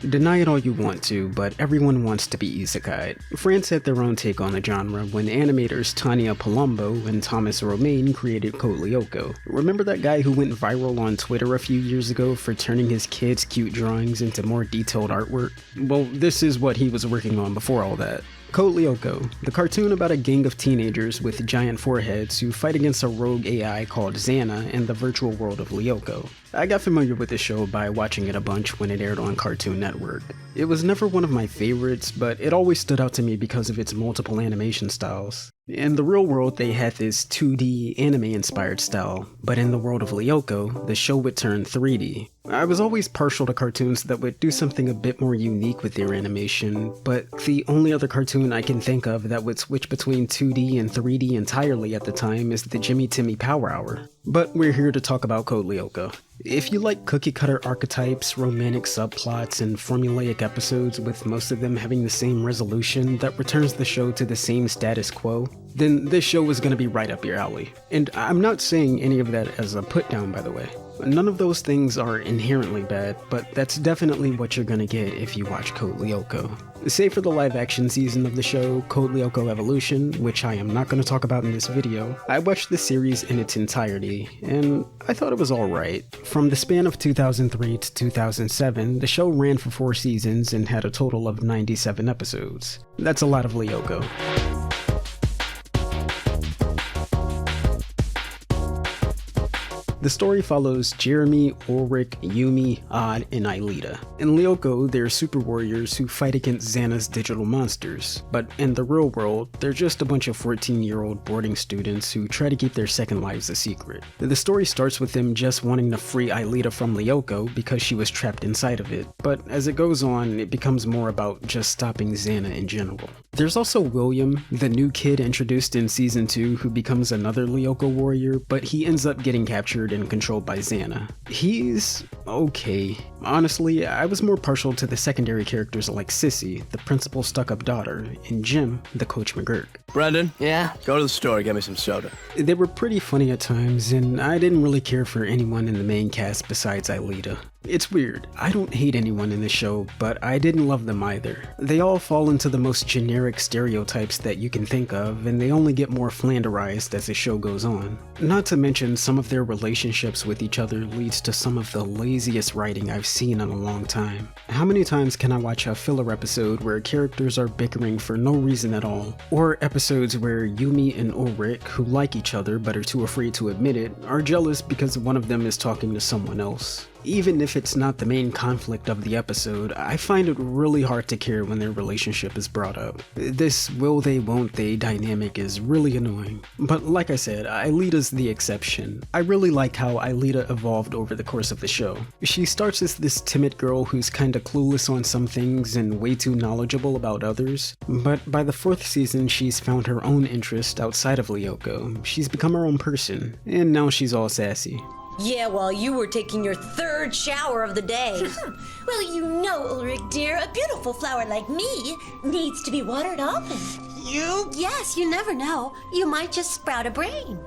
Deny it all you want to, but everyone wants to be isekai'd. France had their own take on the genre when animators Tania Palumbo and Thomas Romaine created Code Lyoko. Remember that guy who went viral on Twitter a few years ago for turning his kids' cute drawings into more detailed artwork? Well, this is what he was working on before all that. Code Lyoko, the cartoon about a gang of teenagers with giant foreheads who fight against a rogue AI called Xana in the virtual world of Lyoko. I got familiar with the show by watching it a bunch when it aired on Cartoon Network. It was never one of my favorites, but it always stood out to me because of its multiple animation styles. In the real world, they had this 2D anime-inspired style, but in the world of Lyoko, the show would turn 3D. I was always partial to cartoons that would do something a bit more unique with their animation, but the only other cartoon I can think of that would switch between 2D and 3D entirely at the time is the Jimmy Timmy Power Hour. But we're here to talk about Code Lyoko. If you like cookie-cutter archetypes, romantic subplots, and formulaic episodes with most of them having the same resolution that returns the show to the same status quo, then this show is going to be right up your alley. And I'm not saying any of that as a put-down, by the way. None of those things are inherently bad, but that's definitely what you're gonna get if you watch Code Lyoko. Save for the live-action season of the show, Code Lyoko Evolution, which I am not going to talk about in this video, I watched the series in its entirety, and I thought it was alright. From the span of 2003 to 2007, the show ran for 4 seasons and had a total of 97 episodes. That's a lot of Lyoko. The story follows Jeremy, Ulrich, Yumi, Odd, and Aelita. In Lyoko, they're super warriors who fight against Xana's digital monsters, but in the real world, they're just a bunch of 14-year-old boarding students who try to keep their second lives a secret. The story starts with them just wanting to free Aelita from Lyoko because she was trapped inside of it, but as it goes on, it becomes more about just stopping Xana in general. There's also William, the new kid introduced in Season 2 who becomes another Lyoko warrior, but he ends up getting captured and controlled by Xana. He's okay. Honestly, I was more partial to the secondary characters like Sissy, the principal's stuck-up daughter, and Jim, the Coach McGurk. Brendan? Yeah? Go to the store, get me some soda. They were pretty funny at times, and I didn't really care for anyone in the main cast besides Aelita. It's weird, I don't hate anyone in this show, but I didn't love them either. They all fall into the most generic stereotypes that you can think of, and they only get more flanderized as the show goes on. Not to mention, some of their relationships with each other leads to some of the laziest writing I've seen in a long time. How many times can I watch a filler episode where characters are bickering for no reason at all, or episodes where Yumi and Ulrich, who like each other but are too afraid to admit it, are jealous because one of them is talking to someone else? Even if it's not the main conflict of the episode, I find it really hard to care when their relationship is brought up. This will they won't they dynamic is really annoying. But like I said, Aelita's the exception. I really like how Aelita evolved over the course of the show. She starts as this timid girl who's kinda clueless on some things and way too knowledgeable about others, but by the 4th season she's found her own interest outside of Lyoko. She's become her own person, and now she's all sassy. Yeah, while you were taking your 3rd shower of the day. Well, you know, Ulrich dear, a beautiful flower like me needs to be watered often. You? Yes, you never know. You might just sprout a brain.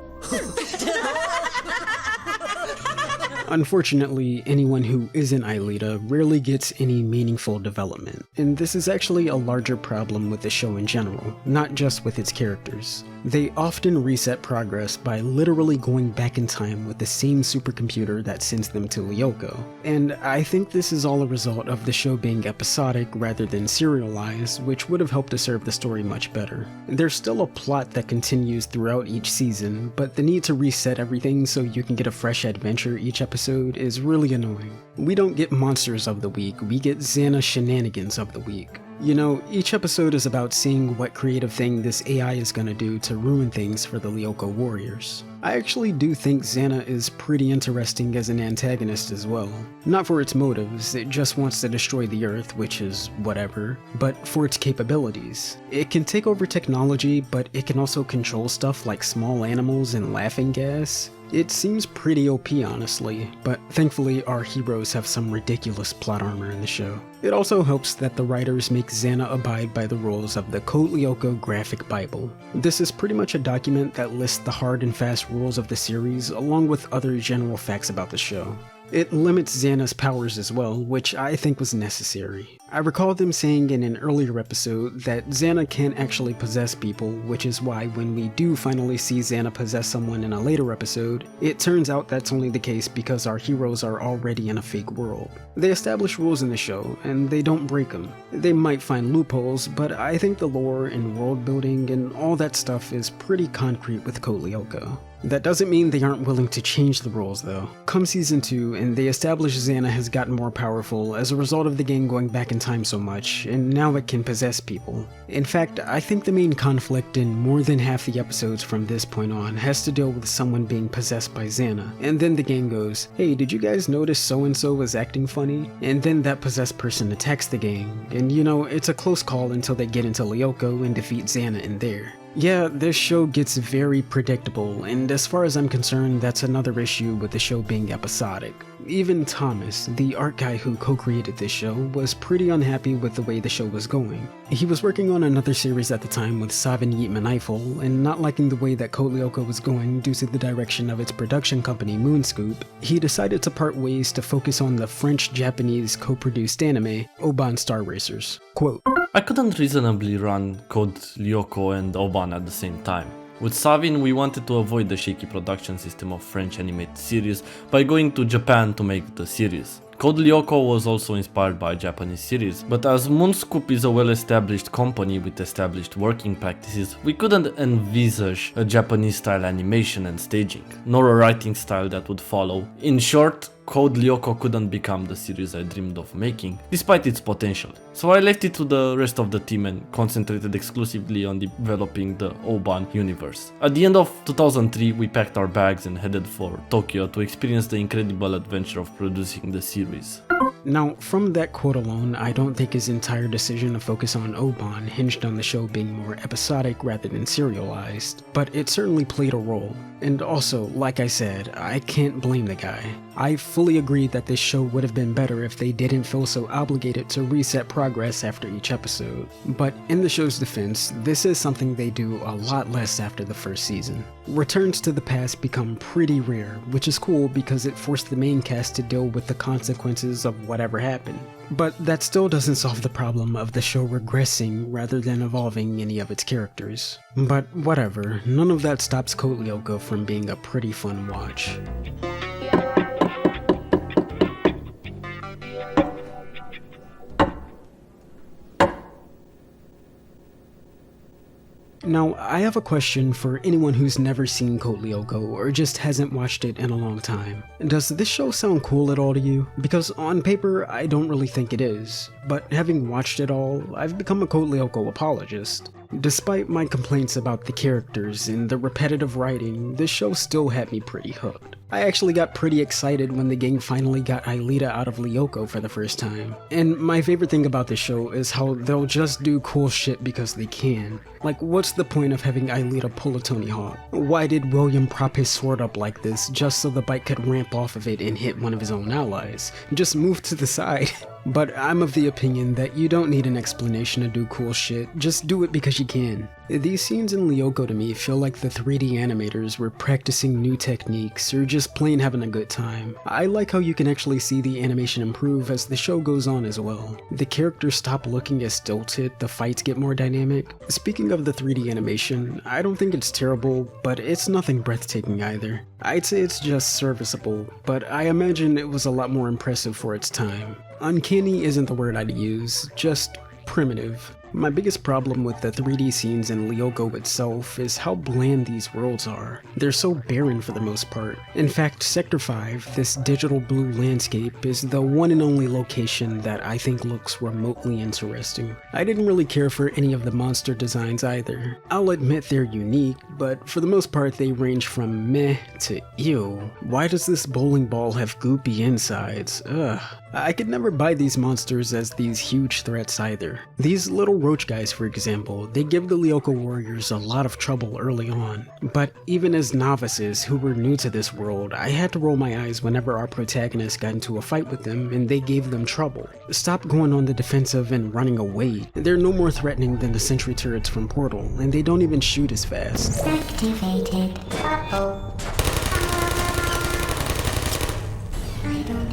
Unfortunately, anyone who isn't Aelita rarely gets any meaningful development, and this is actually a larger problem with the show in general, not just with its characters. They often reset progress by literally going back in time with the same supercomputer that sends them to Lyoko, and I think this is all a result of the show being episodic rather than serialized, which would have helped to serve the story much better. There's still a plot that continues throughout each season, but the need to reset everything so you can get a fresh adventure each episode is really annoying. We don't get Monsters of the Week, we get Xana Shenanigans of the Week. You know, each episode is about seeing what creative thing this AI is gonna do to ruin things for the Lyoko Warriors. I actually do think Xana is pretty interesting as an antagonist as well. Not for its motives, it just wants to destroy the Earth, which is whatever, but for its capabilities. It can take over technology, but it can also control stuff like small animals and laughing gas. It seems pretty OP honestly, but thankfully our heroes have some ridiculous plot armor in the show. It also helps that the writers make Xana abide by the rules of the Code Lyoko graphic bible. This is pretty much a document that lists the hard and fast rules of the series along with other general facts about the show. It limits Xana's powers as well, which I think was necessary. I recall them saying in an earlier episode that Xana can't actually possess people, which is why when we do finally see Xana possess someone in a later episode, it turns out that's only the case because our heroes are already in a fake world. They establish rules in the show, and they don't break them. They might find loopholes, but I think the lore and world building and all that stuff is pretty concrete with Code Lyoko. That doesn't mean they aren't willing to change the rules though. Come season 2 and they establish Xana has gotten more powerful as a result of the game going back in time so much, and now it can possess people. In fact, I think the main conflict in more than half the episodes from this point on has to deal with someone being possessed by Xana, and then the game goes, hey, did you guys notice so and so was acting funny? And then that possessed person attacks the gang, and you know, it's a close call until they get into Lyoko and defeat Xana in there. Yeah, this show gets very predictable, and as far as I'm concerned, that's another issue with the show being episodic. Even Thomas, the art guy who co-created this show, was pretty unhappy with the way the show was going. He was working on another series at the time with Savin Yeatman Eiffel, and not liking the way that Code Lyoko was going due to the direction of its production company Moonscoop, he decided to part ways to focus on the French-Japanese co-produced anime, Oban Star Racers. Quote, I couldn't reasonably run Code Lyoko and Oban at the same time. With Savin, we wanted to avoid the shaky production system of French animated series by going to Japan to make the series. Code Lyoko was also inspired by Japanese series, but as Moonscoop is a well-established company with established working practices, we couldn't envisage a Japanese-style animation and staging, nor a writing style that would follow. In short, Code Lyoko couldn't become the series I dreamed of making, despite its potential. So I left it to the rest of the team and concentrated exclusively on developing the Oban universe. At the end of 2003, we packed our bags and headed for Tokyo to experience the incredible adventure of producing the series. Now, from that quote alone, I don't think his entire decision to focus on Oban hinged on the show being more episodic rather than serialized, but it certainly played a role. And also, like I said, I can't blame the guy. I fully agree that this show would have been better if they didn't feel so obligated to reset progress after each episode. But in the show's defense, this is something they do a lot less after the first season. Returns to the past become pretty rare, which is cool because it forced the main cast to deal with the consequences of whatever happened. But that still doesn't solve the problem of the show regressing rather than evolving any of its characters. But whatever, none of that stops Code Lyoko from being a pretty fun watch. Now, I have a question for anyone who's never seen Code Lyoko or just hasn't watched it in a long time. Does this show sound cool at all to you? Because on paper, I don't really think it is. But having watched it all, I've become a Code Lyoko apologist. Despite my complaints about the characters and the repetitive writing, this show still had me pretty hooked. I actually got pretty excited when the gang finally got Aelita out of Lyoko for the first time. And my favorite thing about this show is how they'll just do cool shit because they can. Like, what's the point of having Aelita pull a Tony Hawk? Why did William prop his sword up like this just so the bike could ramp off of it and hit one of his own allies? Just move to the side. But I'm of the opinion that you don't need an explanation to do cool shit, just do it because you can. These scenes in Lyoko to me feel like the 3D animators were practicing new techniques or just plain having a good time. I like how you can actually see the animation improve as the show goes on as well. The characters stop looking as stilted, the fights get more dynamic. Speaking of the 3D animation, I don't think it's terrible, but it's nothing breathtaking either. I'd say it's just serviceable, but I imagine it was a lot more impressive for its time. Uncanny isn't the word I'd use, just primitive. My biggest problem with the 3D scenes in Lyoko itself is how bland these worlds are. They're so barren for the most part. In fact, Sector 5, this digital blue landscape, is the one and only location that I think looks remotely interesting. I didn't really care for any of the monster designs either. I'll admit they're unique, but for the most part they range from meh to ew. Why does this bowling ball have goopy insides? Ugh. I could never buy these monsters as these huge threats either. These little roach guys, for example, they give the Lyoko Warriors a lot of trouble early on. But even as novices who were new to this world, I had to roll my eyes whenever our protagonists got into a fight with them and they gave them trouble. Stop going on the defensive and running away. They're no more threatening than the sentry turrets from Portal, and they don't even shoot as fast. Activated. Uh-oh. I don't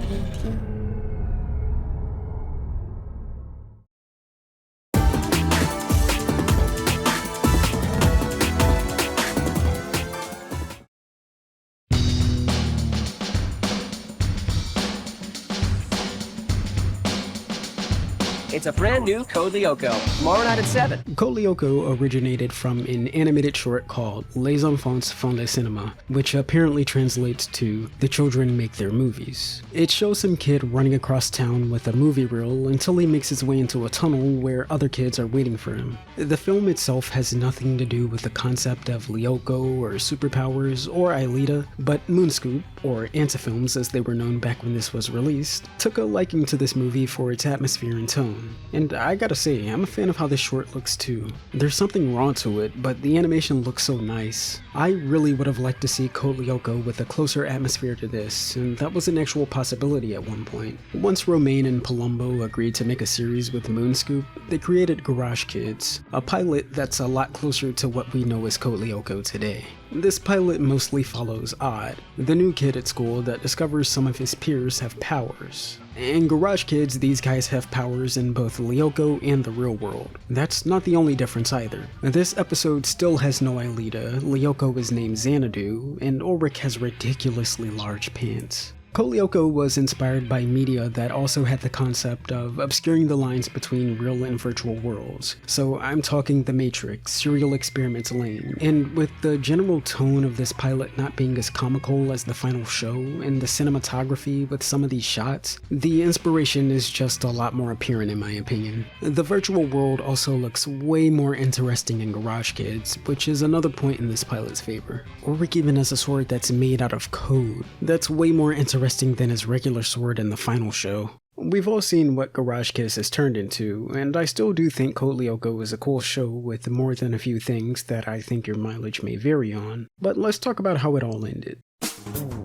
It's a brand new Code Lyoko. Tomorrow night at 7. Code Lyoko originated from an animated short called Les Enfants font le cinéma, which apparently translates to The Children Make Their Movies. It shows some kid running across town with a movie reel until he makes his way into a tunnel where other kids are waiting for him. The film itself has nothing to do with the concept of Lyoko or superpowers or Aelita, but Moonscoop, or Antifilms as they were known back when this was released, took a liking to this movie for its atmosphere and tone. And I gotta say, I'm a fan of how this short looks too. There's something raw to it, but the animation looks so nice. I really would have liked to see Code Lyoko with a closer atmosphere to this, and that was an actual possibility at one point. Once Romaine and Palumbo agreed to make a series with Moonscoop, they created Garage Kids, a pilot that's a lot closer to what we know as Code Lyoko today. This pilot mostly follows Odd, the new kid at school that discovers some of his peers have powers. In Garage Kids, these guys have powers in both Lyoko and the real world. That's not the only difference either. This episode still has no Aelita, Lyoko is named Xanadu, and Ulrich has ridiculously large pants. Code Lyoko was inspired by media that also had the concept of obscuring the lines between real and virtual worlds. So I'm talking The Matrix, Serial Experiments Lane, and with the general tone of this pilot not being as comical as the final show, and the cinematography with some of these shots, the inspiration is just a lot more apparent in my opinion. The virtual world also looks way more interesting in Garage Kids, which is another point in this pilot's favor. Ulrich even has a sword that's made out of code. That's way more interesting than his regular sword in the final show. We've all seen what Garage Kids has turned into, and I still do think Code Lyoko is a cool show with more than a few things that I think your mileage may vary on, but let's talk about how it all ended.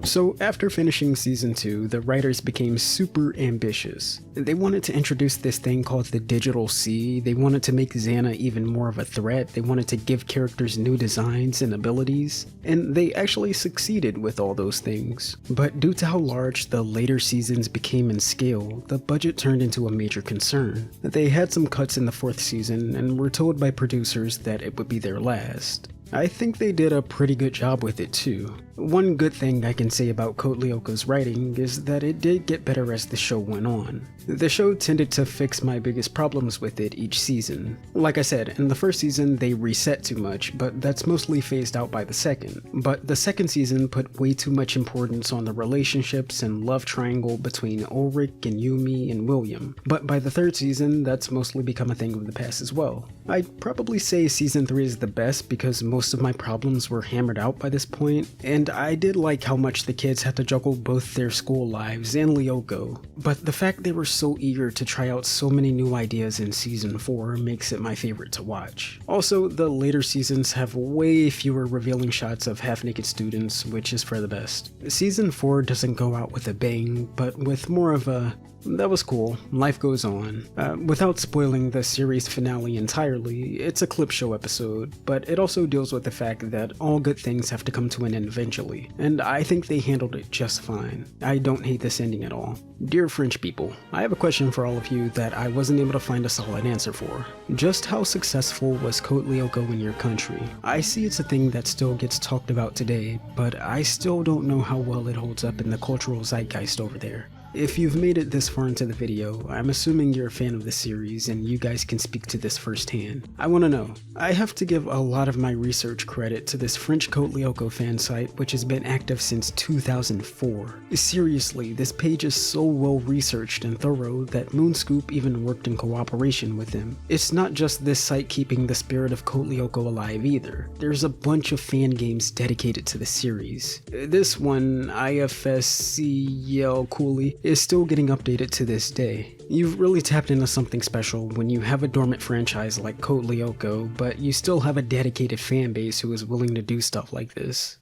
So after finishing season 2, the writers became super ambitious. They wanted to introduce this thing called the Digital C, they wanted to make Xana even more of a threat, they wanted to give characters new designs and abilities, and they actually succeeded with all those things. But due to how large the later seasons became in scale, the budget turned into a major concern. They had some cuts in the 4th season and were told by producers that it would be their last. I think they did a pretty good job with it too. One good thing I can say about Code Lyoko's writing is that it did get better as the show went on. The show tended to fix my biggest problems with it each season. Like I said, in the first season they reset too much, but that's mostly phased out by the second. But the second season put way too much importance on the relationships and love triangle between Ulrich and Yumi and William. But by the 3rd season, that's mostly become a thing of the past as well. I'd probably say season 3 is the best because most of my problems were hammered out by this point, and I did like how much the kids had to juggle both their school lives and Lyoko. But the fact they were so eager to try out so many new ideas in season 4 makes it my favorite to watch. Also, the later seasons have way fewer revealing shots of half-naked students, which is for the best. Season 4 doesn't go out with a bang, but with more of a "that was cool, life goes on." Without spoiling the series finale entirely, it's a clip show episode, but it also deals with the fact that all good things have to come to an end eventually, and I think they handled it just fine. I don't hate this ending at all. Dear French people, I have a question for all of you that I wasn't able to find a solid answer for. Just how successful was Code Lyoko in your country? I see it's a thing that still gets talked about today, but I still don't know how well it holds up in the cultural zeitgeist over there. If you've made it this far into the video, I'm assuming you're a fan of the series and you guys can speak to this firsthand. I want to know. I have to give a lot of my research credit to this French Code Lyoko fan site which has been active since 2004. Seriously, this page is so well researched and thorough that Moonscoop even worked in cooperation with them. It's not just this site keeping the spirit of Code Lyoko alive either. There's a bunch of fan games dedicated to the series. This one, IFSCL Cooley, is still getting updated to this day. You've really tapped into something special when you have a dormant franchise like Code Lyoko, but you still have a dedicated fan base who is willing to do stuff like this.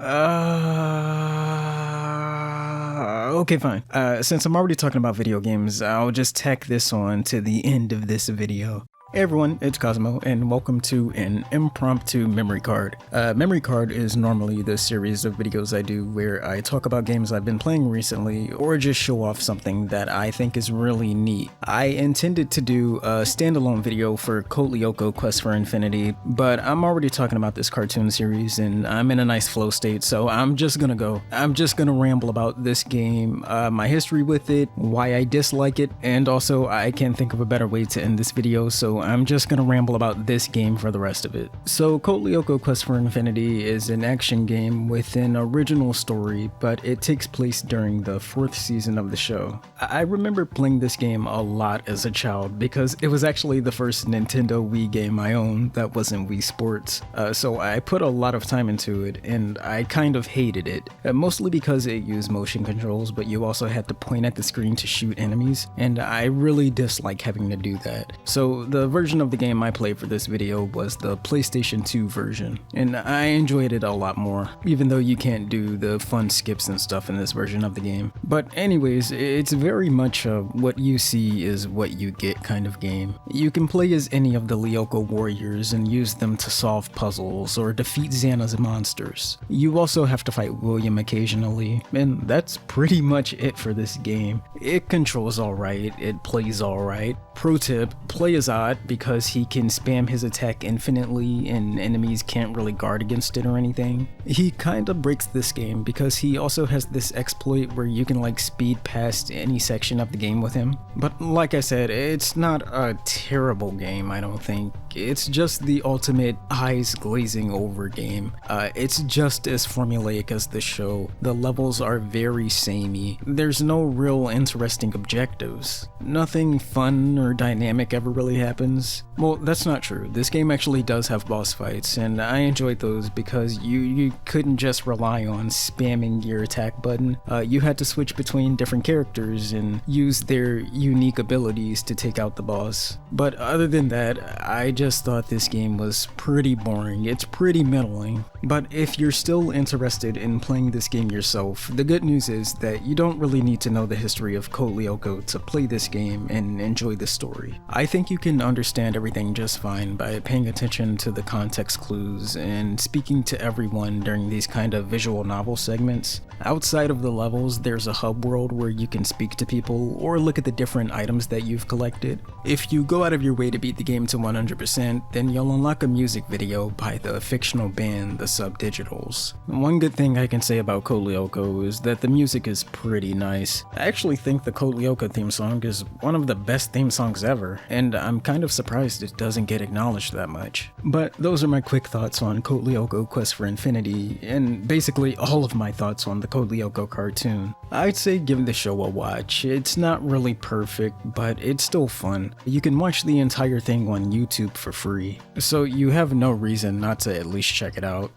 Okay, fine. Since I'm already talking about video games, I'll just tack this on to the end of this video. Hey everyone, it's Cosmo, and welcome to an Impromptu Memory Card. Memory Card is normally the series of videos I do where I talk about games I've been playing recently, or just show off something that I think is really neat. I intended to do a standalone video for Code Lyoko Quest for Infinity, but I'm already talking about this cartoon series, and I'm in a nice flow state, so I'm just gonna ramble about this game, my history with it, why I dislike it, and also I can't think of a better way to end this video, so I'm just gonna ramble about this game for the rest of it. So Code Lyoko Quest for Infinity is an action game with an original story, but it takes place during the 4th season of the show. I remember playing this game a lot as a child because it was actually the first Nintendo Wii game I owned that wasn't Wii Sports, so I put a lot of time into it and I kind of hated it, mostly because it used motion controls, but you also had to point at the screen to shoot enemies, and I really dislike having to do that. So the version of the game I played for this video was the PlayStation 2 version, and I enjoyed it a lot more, even though you can't do the fun skips and stuff in this version of the game. But anyways, it's very much a what you see is what you get kind of game. You can play as any of the Lyoko Warriors and use them to solve puzzles or defeat Xana's monsters. You also have to fight William occasionally, and that's pretty much it for this game. It controls alright, it plays alright. Pro tip, play as Odd because he can spam his attack infinitely and enemies can't really guard against it or anything. He kinda breaks this game because he also has this exploit where you can like speed past any section of the game with him. But like I said, it's not a terrible game, I don't think. It's just the ultimate eyes glazing over game. It's just as formulaic as the show. The levels are very samey. There's no real interesting objectives. Nothing fun or dynamic ever really happens. Well, that's not true. This game actually does have boss fights, and I enjoyed those because you couldn't just rely on spamming your attack button. You had to switch between different characters and use their unique abilities to take out the boss. But other than that, I just thought this game was pretty boring. It's pretty middling. But if you're still interested in playing this game yourself, the good news is that you don't really need to know the history of Code Lyoko to play this game and enjoy the story. I think you can understand everything just fine by paying attention to the context clues and speaking to everyone during these kind of visual novel segments. Outside of the levels, there's a hub world where you can speak to people or look at the different items that you've collected. If you go out of your way to beat the game to 100%, then you'll unlock a music video by the fictional band the Subdigitals. One good thing I can say about Code Lyoko is that the music is pretty nice. I actually think the Code Lyoko theme song is one of the best theme songs ever, and I'm kind of surprised it doesn't get acknowledged that much. But those are my quick thoughts on Code Lyoko Quest for Infinity, and basically all of my thoughts on the Code Lyoko cartoon. I'd say give the show a watch. It's not really perfect, but it's still fun. You can watch the entire thing on YouTube for free, so you have no reason not to at least check it out.